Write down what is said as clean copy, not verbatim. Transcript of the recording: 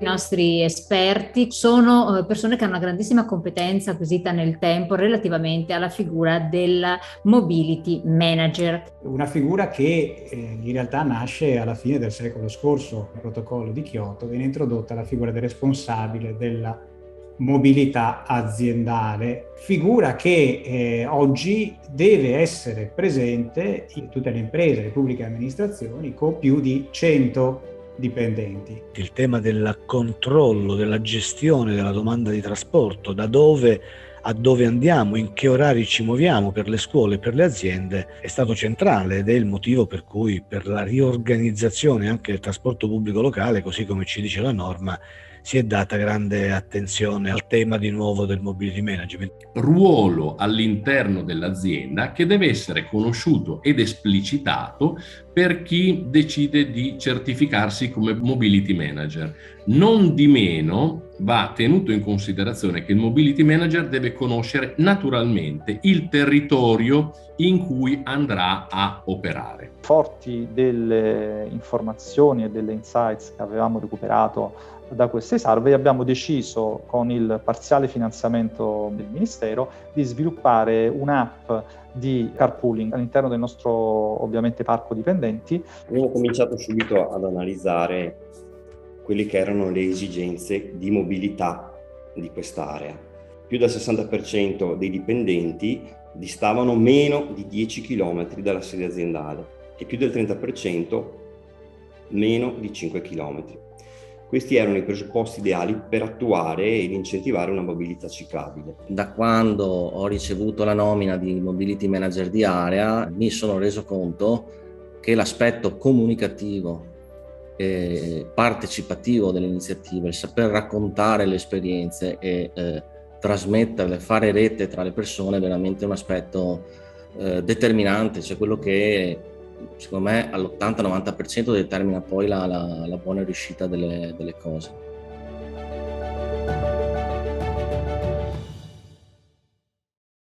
I nostri esperti sono persone che hanno una grandissima competenza acquisita nel tempo relativamente alla figura del mobility manager. Una figura che in realtà nasce alla fine del secolo scorso, il protocollo di Kyoto, viene introdotta la figura del responsabile della mobilità aziendale, figura che oggi deve essere presente in tutte le imprese, le pubbliche amministrazioni con più di 100 dipendenti. Il tema del controllo, della gestione della domanda di trasporto, da dove a dove andiamo, in che orari ci muoviamo per le scuole e per le aziende, è stato centrale ed è il motivo per cui per la riorganizzazione anche del trasporto pubblico locale, così come ci dice la norma, si è data grande attenzione al tema di nuovo del mobility management. Ruolo all'interno dell'azienda che deve essere conosciuto ed esplicitato per chi decide di certificarsi come mobility manager. Non di meno va tenuto in considerazione che il mobility manager deve conoscere naturalmente il territorio in cui andrà a operare. Forti delle informazioni e delle insights che avevamo recuperato da queste survey, abbiamo deciso con il parziale finanziamento del Ministero di sviluppare un'app di carpooling all'interno del nostro ovviamente parco dipendenti. Abbiamo cominciato subito ad analizzare quelle che erano le esigenze di mobilità di quest'area. Più del 60% dei dipendenti distavano meno di 10 km dalla sede aziendale e più del 30% meno di 5 km. Questi erano i presupposti ideali per attuare ed incentivare una mobilità ciclabile. Da quando ho ricevuto la nomina di Mobility Manager di area, mi sono reso conto che l'aspetto comunicativo e partecipativo dell'iniziativa, il saper raccontare le esperienze e trasmetterle, fare rete tra le persone è veramente un aspetto determinante, cioè quello che secondo me all'80-90% determina poi la buona riuscita delle cose.